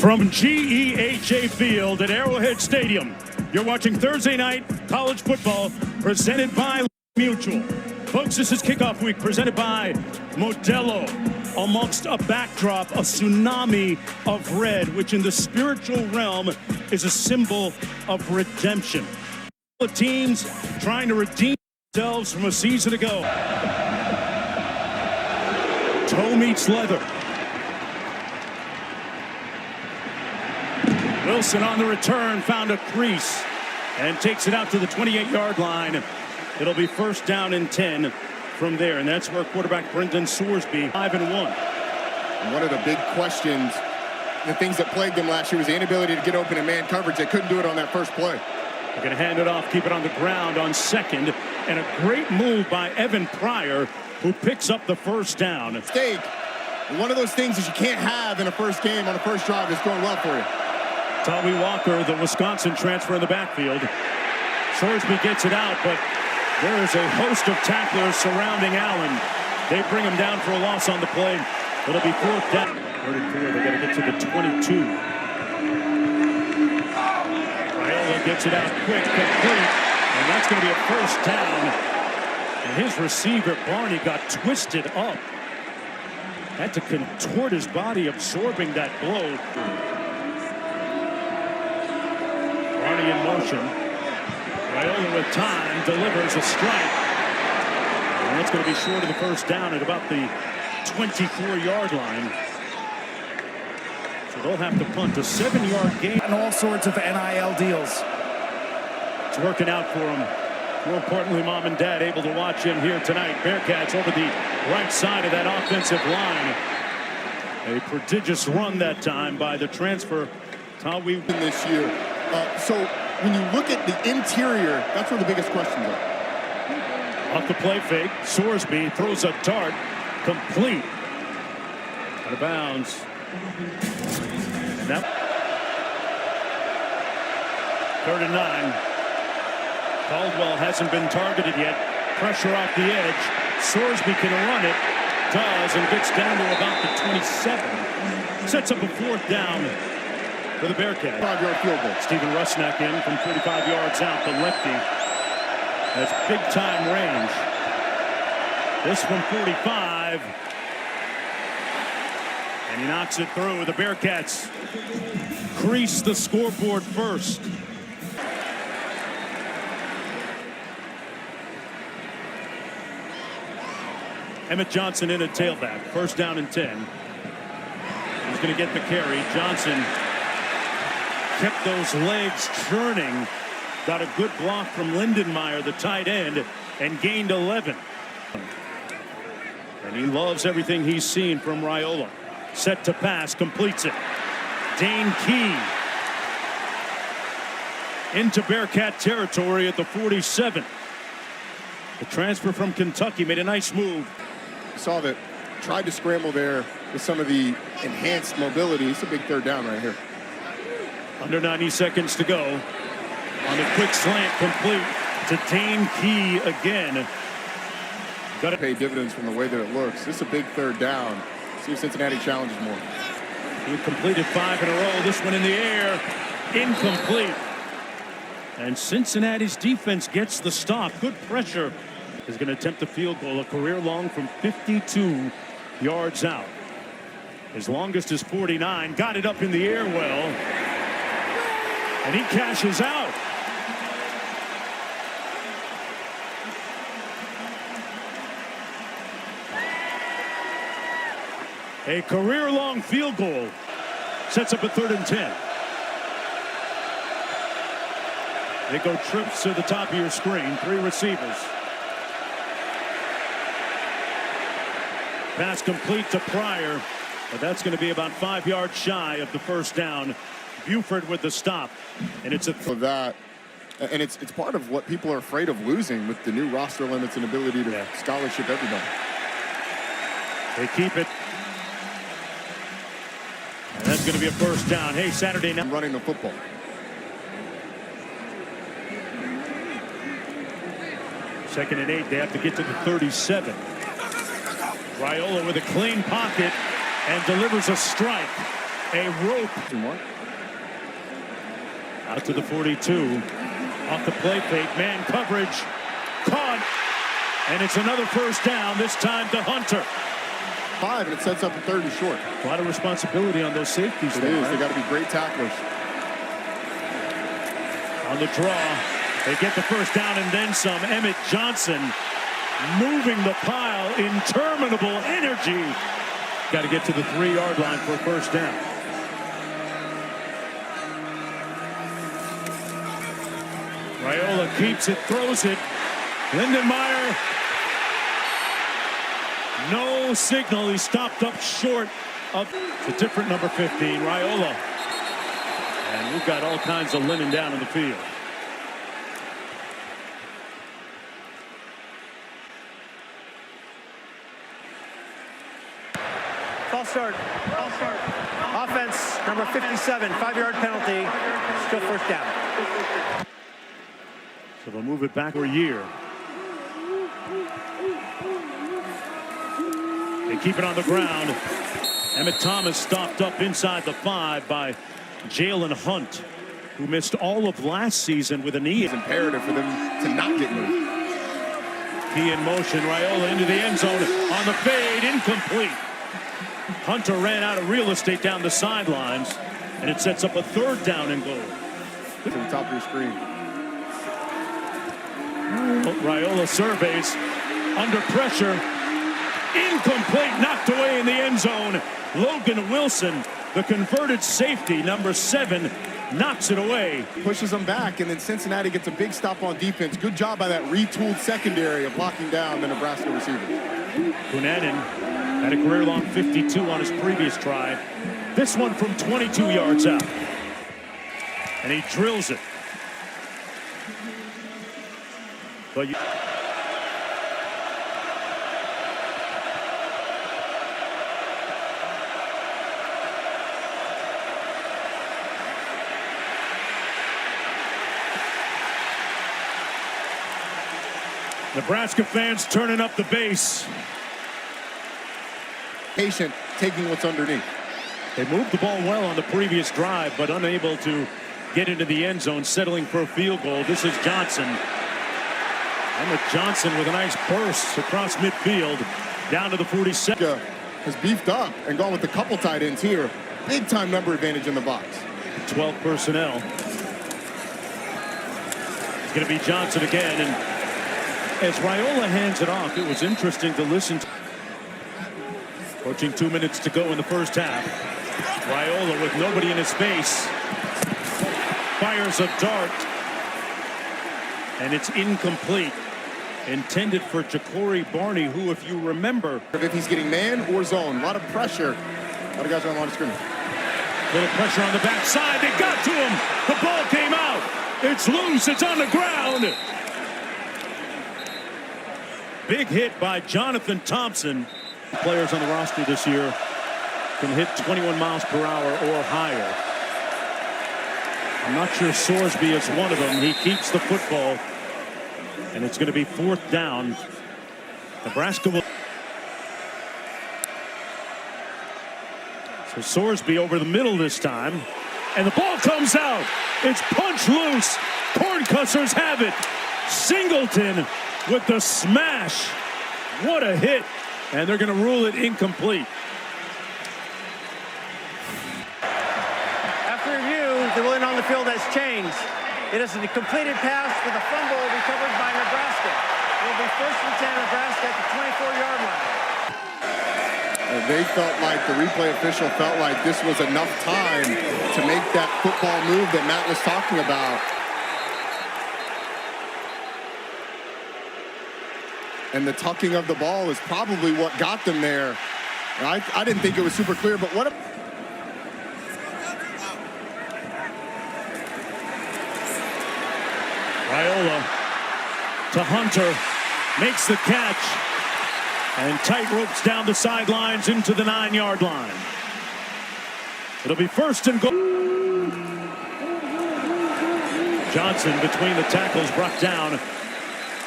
From GEHA Field at Arrowhead Stadium, you're watching Thursday night college football presented by Mutual. Folks, this is kickoff week presented by Modelo. Amongst a backdrop, a tsunami of red, which in the spiritual realm is a symbol of redemption. The teams trying to redeem themselves from a season ago. Toe meets leather. Wilson on the return found a crease and takes it out to the 28-yard line. It'll be first down and 10 from there, and that's where quarterback Brendan Sorsby 5-1. One of the big questions, the things that plagued them last year, was the inability to get open in man coverage. They couldn't do it on that first play. They're going to hand it off, keep it on the ground on second, and a great move by Evan Pryor, who picks up the first down. Mistake. One of those things that you can't have in a first game on a first drive that's going well for you. Tommy Walker, the Wisconsin transfer in the backfield. Sorsby gets it out, but there is a host of tacklers surrounding Allen. They bring him down for a loss on the play. It'll be fourth down. 34, they got to get to the 22. Raiola gets it out quick, complete, and that's going to be a first down. And his receiver, Barney, got twisted up. Had to contort his body, absorbing that blow. Barney in motion. Raiola with time delivers a strike. And that's going to be short of the first down at about the 24-yard line. So they'll have to punt a 7-yard gain. And all sorts of NIL deals. It's working out for him. More importantly, mom and dad able to watch him here tonight. Bearcats over the right side of that offensive line. A prodigious run that time by the transfer. In this year. So when you look at the interior, that's where the biggest questions are. Off the play fake, Sorsby throws a dart, complete. Out of bounds. And that 3rd and 9. Caldwell hasn't been targeted yet. Pressure off the edge. Sorsby can run it. Does, and gets down to about the 27. Sets up a fourth down for the Bearcats. 5-yard field goal. Stephen Rusnak in from 45 yards out. The lefty has big-time range. This from 45. And he knocks it through. The Bearcats crease the scoreboard first. Emmett Johnson in a tailback. First down and 10. He's going to get the carry. Johnson kept those legs churning. Got a good block from Lindenmeyer, the tight end, and gained 11. And he loves everything he's seen from Raiola. Set to pass, completes it. Dane Key into Bearcat territory at the 47. The transfer from Kentucky made a nice move. Saw that, tried to scramble there with some of the enhanced mobility. It's a big third down right here. Under 90 seconds to go. On the quick slant, complete to Dane Key again. Got to pay dividends from the way that it looks. This is a big third down. See if Cincinnati challenges more. He completed 5 in a row. This one in the air. Incomplete. And Cincinnati's defense gets the stop. Good pressure. Is going to attempt a field goal, a career long from 52 yards out. His longest is 49. Got it up in the air well. And he cashes out. A career-long field goal sets up a 3rd and 10. They go trips to the top of your screen. 3 receivers. Pass complete to Pryor, but that's going to be about 5 yards shy of the first down. Buford with the stop, and it's for that, and it's part of what people are afraid of losing with the new roster limits and ability to scholarship everybody. They keep it, and that's going to be a first down. Hey, Saturday night running the football. Second and 8. They have to get to the 37. Raiola with a clean pocket and delivers a strike. A rope. Out to the 42. Off the play fake. Man coverage. Caught. And it's another first down, this time to Hunter. 5, and it sets up a 3rd and short. A lot of responsibility on those safeties. It is. Right? They got to be great tacklers. On the draw. They get the first down and then some. Emmett Johnson moving the pile. Interminable energy. Got to get to the 3-yard line for a first down. Raiola keeps it, throws it. Lindenmeyer. No signal. He stopped up short of the different number 15, Raiola. And we've got all kinds of linen down in the field. False start. Offense, number 57, 5-yard penalty. Still first down. So they'll move it back for a year. They keep it on the ground. Emmett Thomas stopped up inside the 5 by Jalen Hunt, who missed all of last season with a knee. It's imperative for them to not get moved. Key in motion. Raiola into the end zone on the fade. Incomplete. Hunter ran out of real estate down the sidelines, and it sets up a 3rd down and goal. To the top of your screen. Raiola surveys. Under pressure. Incomplete. Knocked away in the end zone. Logan Wilson, the converted safety, number 7, knocks it away. Pushes them back, and then Cincinnati gets a big stop on defense. Good job by that retooled secondary of blocking down the Nebraska receivers. Kunanen had a career-long 52 on his previous try. This one from 22 yards out. And he drills it. But Nebraska fans turning up the bass. Patient, taking what's underneath. They moved the ball well on the previous drive, but unable to get into the end zone, settling for a field goal. This is Johnson. Emmett Johnson with a nice burst across midfield, down to the 47. Has beefed up and gone with a couple tight ends here. Big time number advantage in the box. 12 personnel. It's going to be Johnson again, and as Raiola hands it off, it was interesting to listen to. Approaching 2 minutes to go in the first half. Raiola with nobody in his face. Fires a dart. And it's incomplete. Intended for Ja'Cory Barney, who, if you remember. If he's getting man or zone, a lot of pressure. A lot of guys are on the line of scrimmage. Little pressure on the backside. They got to him. The ball came out. It's loose. It's on the ground. Big hit by Jonathan Thompson. Players on the roster this year can hit 21 miles per hour or higher. I'm not sure Sorsby is one of them. He keeps the football, and it's going to be 4th down. Nebraska will. So Sorsby over the middle this time, and the ball comes out. It's punch loose. Corncutters have it. Singleton with the smash. What a hit. And they're going to rule it incomplete. After review, the ruling on the field has changed. It is a completed pass with a fumble recovered by Nebraska. It will be 1st and 10 Nebraska at the 24-yard line. They felt like, the replay official felt like this was enough time to make that football move that Matt was talking about. And the tucking of the ball is probably what got them there. I didn't think it was super clear, but what a... Raiola to Hunter, makes the catch, and tight ropes down the sidelines into the 9-yard line. It'll be 1st and goal. Johnson between the tackles, brought down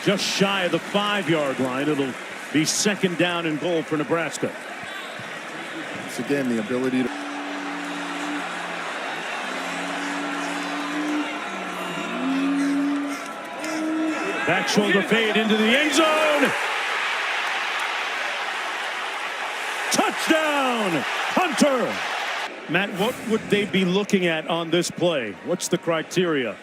just shy of the 5-yard line. It'll be 2nd down and goal for Nebraska. It's again the ability to... Back shoulder fade into the end zone. Touchdown, Hunter. Matt, what would they be looking at on this play? What's the criteria?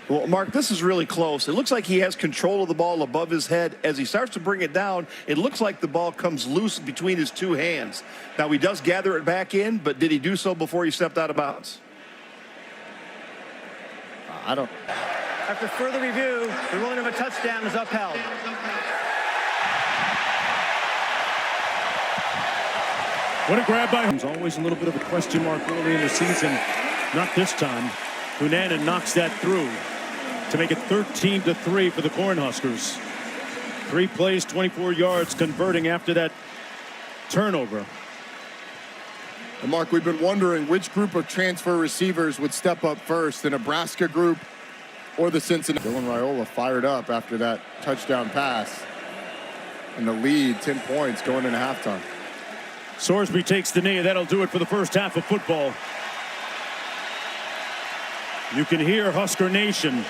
Well, Mark, this is really close. It looks like he has control of the ball above his head. As he starts to bring it down, it looks like the ball comes loose between his two hands. Now, he does gather it back in, but did he do so before he stepped out of bounds? I don't. After further review, the ruling of a touchdown is upheld. What a grab by him. Always a little bit of a question mark early in the season. Not this time. Hunanan knocks that through to make it 13-3 for the Cornhuskers. 3 plays, 24 yards, converting after that turnover. And Mark, we've been wondering which group of transfer receivers would step up first, the Nebraska group or the Cincinnati. Dylan Raiola fired up after that touchdown pass. And the lead, 10 points going into halftime. Sorsby takes the knee. That'll do it for the first half of football. You can hear Husker Nation.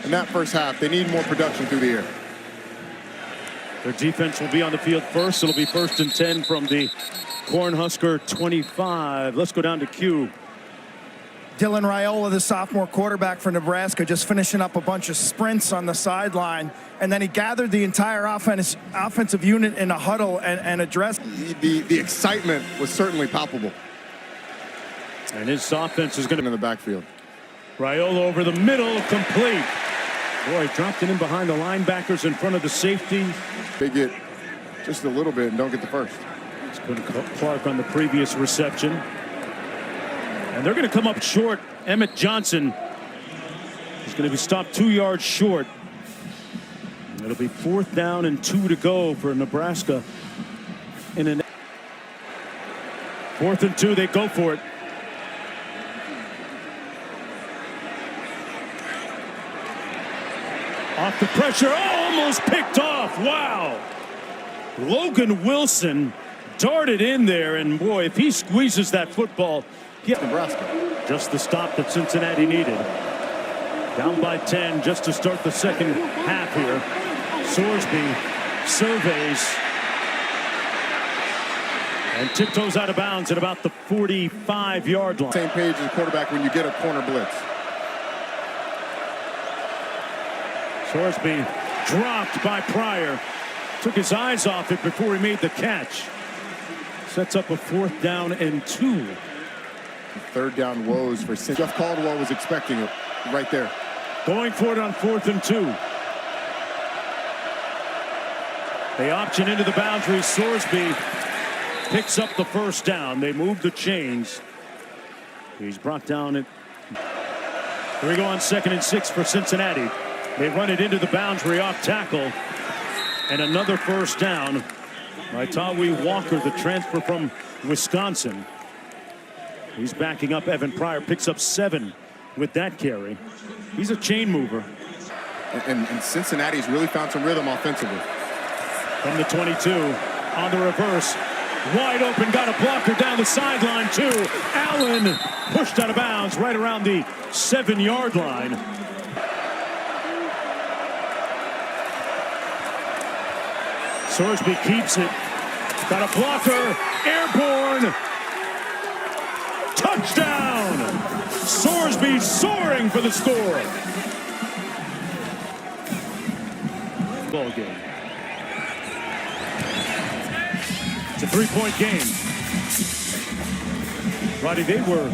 In that first half, they need more production through the air. Their defense will be on the field first. It'll be 1st and 10 from the Cornhusker 25. Let's go down to Q. Dylan Raiola, the sophomore quarterback for Nebraska, just finishing up a bunch of sprints on the sideline, and then he gathered the entire offensive unit in a huddle and addressed. The excitement was certainly palpable. And his offense is going to in the backfield. Raiola over the middle, complete. Boy, dropped it in behind the linebackers in front of the safety. They get just a little bit and don't get the first. It's going to Clark on the previous reception. And they're going to come up short. Emmett Johnson is going to be stopped 2 yards short. It'll be 4th down and 2 to go for Nebraska. In an 4th and 2, they go for it. Off the pressure, almost picked off. Wow. Logan Wilson darted in there, and boy, if he squeezes that football, Nebraska. Just the stop that Cincinnati needed. Down by 10 just to start the second half here. Sorsby surveys and tiptoes out of bounds at about the 45-yard line. Same page as the quarterback when you get a corner blitz. Sorsby dropped by Pryor. Took his eyes off it before he made the catch. Sets up a 4th down and 2. 3rd down woes for Cincinnati. Jeff Caldwell was expecting it right there. Going for it on 4th and 2. They option into the boundary. Sorsby picks up the 1st down. They move the chains. He's brought down at. Here we go on 2nd and 6 for Cincinnati. They run it into the boundary off tackle. And another 1st down by Tawi Walker, the transfer from Wisconsin. He's backing up. Evan Pryor picks up 7 with that carry. He's a chain mover. And Cincinnati's really found some rhythm offensively. From the 22 on the reverse. Wide open, got a blocker down the sideline too. Allen pushed out of bounds right around the 7-yard line. Sorsby keeps it. Got a blocker. Airborne. Touchdown! Sorsby soaring for the score. Ball game. It's a 3-point game. Roddy, they were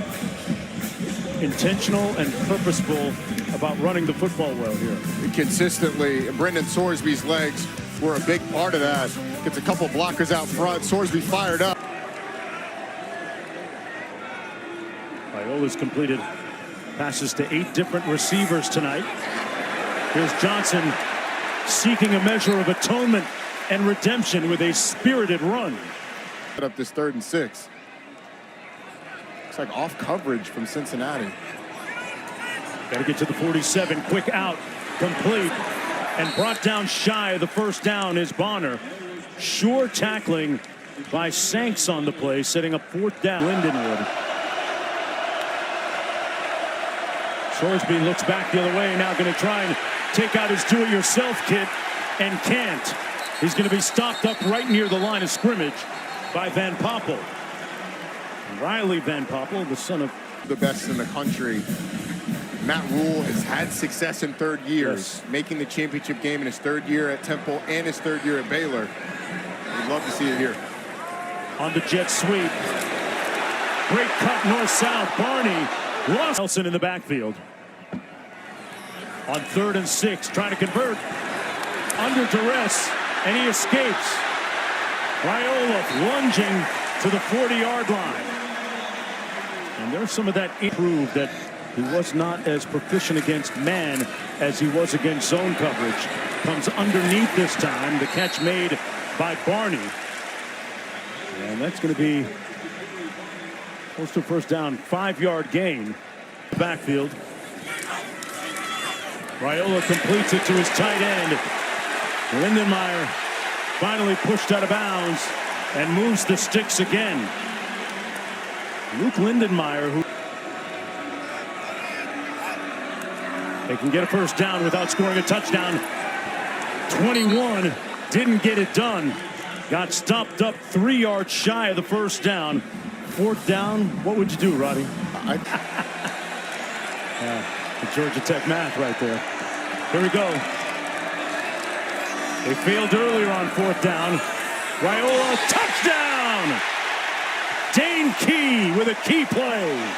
intentional and purposeful about running the football well here. Consistently, Brendan Sorsby's legs were a big part of that. Gets a couple blockers out front. Sorsby fired up. Raiola's completed passes to 8 different receivers tonight. Here's Johnson seeking a measure of atonement and redemption with a spirited run. Set up this 3rd and 6. Looks like off coverage from Cincinnati. Got to get to the 47. Quick out, complete, and brought down shy of the 1st down is Bonner. Sure tackling by Sanks on the play, setting up 4th down. Lindenwood. Sorsby looks back the other way, now going to try and take out his do-it-yourself kit, and can't. He's going to be stopped up right near the line of scrimmage by Van Poppel. Riley Van Poppel, the son of the best in the country. Matt Rule has had success in third years, making the championship game in his third year at Temple and his third year at Baylor. We'd love to see it here. On the jet sweep. Great cut north-south. Barney lost Nelson in the backfield. On 3rd and 6, trying to convert. Under duress, and he escapes. Raiola lunging to the 40-yard line. And there's some of that improved that he was not as proficient against man as he was against zone coverage. Comes underneath this time. The catch made by Barney. And that's going to be close to first down, 5-yard gain. Backfield. Raiola completes it to his tight end. Lindenmeyer finally pushed out of bounds and moves the sticks again. Luke Lindenmeyer, who they can get a first down without scoring a touchdown. 21 didn't get it done. Got stopped up 3 yards shy of the first down. 4th down, what would you do, Roddy? The Georgia Tech math right there. Here we go. They failed earlier on 4th down. Raiola, touchdown! Dane Key with a key play.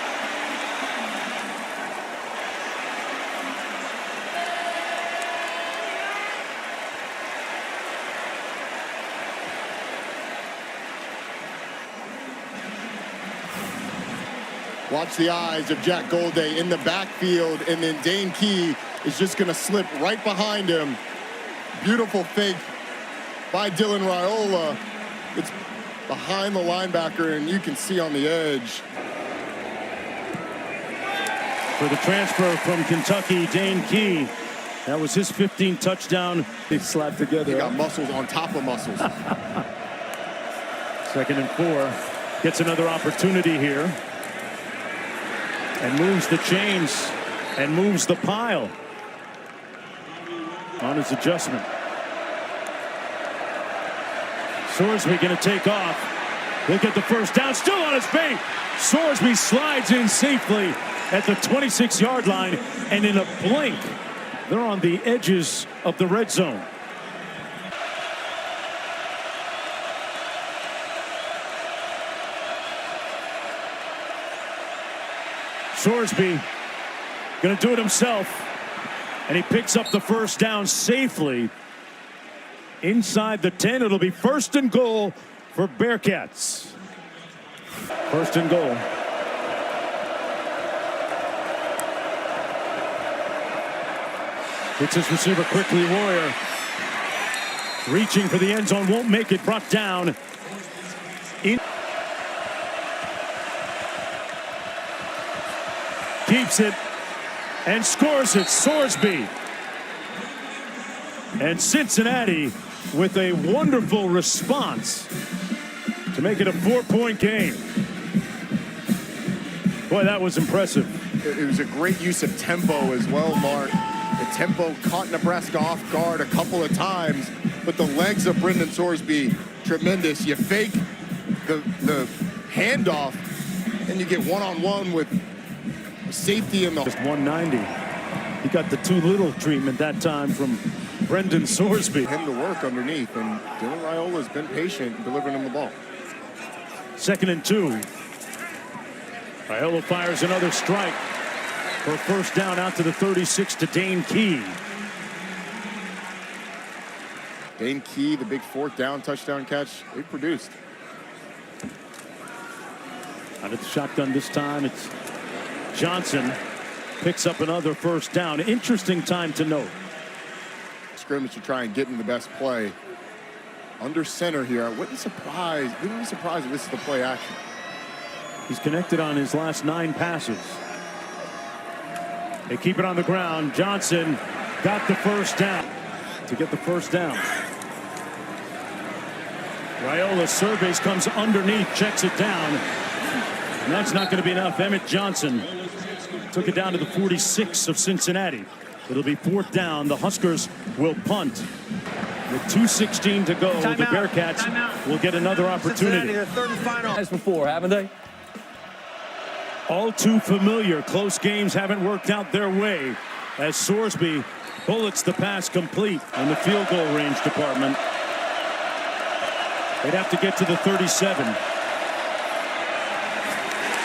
Watch the eyes of Jack Golday in the backfield, and then Dane Key is just going to slip right behind him. Beautiful fake by Dylan Raiola. It's behind the linebacker, and you can see on the edge. For the transfer from Kentucky, Dane Key. That was his 15th touchdown. They slapped together. He got muscles on top of muscles. 2nd and 4. Gets another opportunity here. And moves the chains and moves the pile on his adjustment. Sorsby going to take off. He'll get the first down, still on his feet. Sorsby slides in safely at the 26-yard line, and in a blink, they're on the edges of the red zone. Sorsby going to do it himself, and he picks up the first down safely inside the 10. It'll be 1st and goal for Bearcats. 1st and goal. Hits his receiver quickly. Warrior reaching for the end zone, won't make it. Brought down in. Keeps it and scores it. Sorsby. And Cincinnati with a wonderful response to make it a 4-point game. Boy, that was impressive. It was a great use of tempo as well, Mark. The tempo caught Nebraska off guard a couple of times, but the legs of Brendan Sorsby, tremendous. You fake the handoff, and you get one-on-one with safety in the... Just 190. He got the too little treatment that time from Brendan Sorsby. Him to work underneath, and Dylan Raiola has been patient in delivering him the ball. 2nd and 2. Raiola fires another strike for first down out to the 36 to Dane Key. Dane Key, the big 4th down touchdown catch, they produced. Out of the shotgun this time, it's Johnson picks up another first down. Interesting time to note. Scrimmage to try and get in the best play. Under center here. I wouldn't be surprised if this is the play action. He's connected on his last 9 passes. They keep it on the ground. Johnson got the first down to get the first down. Raiola surveys, comes underneath, checks it down. And that's not going to be enough. Emmett Johnson took it down to the 46 of Cincinnati. It'll be 4th down. The Huskers will punt. With 2:16 to go, the Bearcats will get another opportunity. Their third and final. As before, haven't they? All too familiar. Close games haven't worked out their way as Sorsby bullets the pass complete in the field goal range department. They'd have to get to the 37.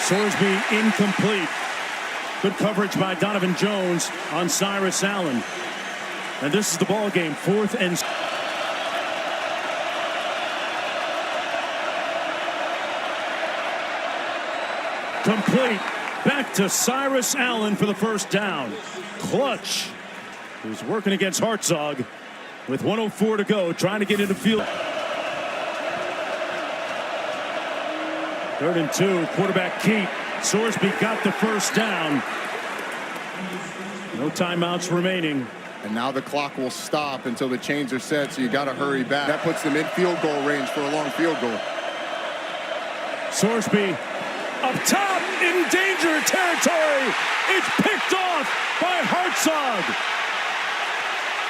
Sorsby incomplete. Good coverage by Donovan Jones on Cyrus Allen. And this is the ball game. 4th and complete. Back to Cyrus Allen for the first down. Clutch. Who's working against Hartzog with 1:04 to go, trying to get into field. 3rd and 2. Quarterback keep. Sorsby got the first down. No timeouts remaining. And now the clock will stop until the chains are set, so you got to hurry back. That puts them in field goal range for a long field goal. Sorsby up top in danger territory. It's picked off by Hartzog.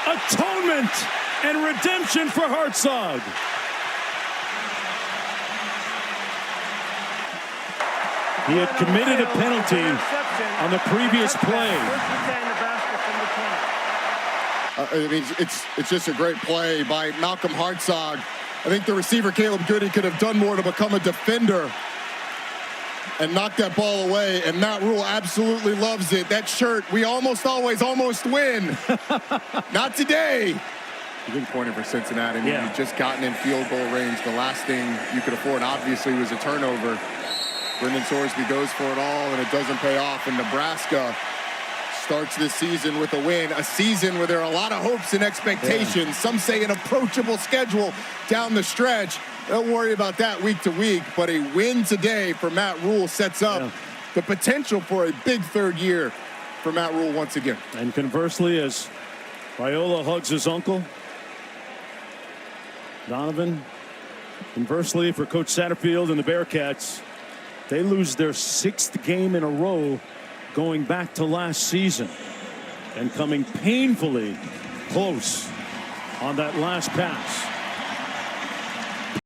Atonement and redemption for Hartzog. He had committed a penalty on the previous play. I mean, it's just a great play by Malcolm Hartzog. I think the receiver, Caleb Goody, could have done more to become a defender and knock that ball away. And Matt Rule absolutely loves it. That shirt, we almost always almost win. Not today. Good corner for Cincinnati. I mean, you've just gotten in field goal range. The last thing you could afford, obviously, was a turnover. Brendan Sorsby goes for it all, and it doesn't pay off. And Nebraska starts this season with a win, a season where there are a lot of hopes and expectations. Yeah. Some say an approachable schedule down the stretch. Don't worry about that week to week, but a win today for Matt Rule sets up the potential for a big 3rd year for Matt Rule once again. And conversely, as Raiola hugs his uncle, Donovan, conversely for Coach Satterfield and the Bearcats, they lose their 6th game in a row going back to last season and coming painfully close on that last pass.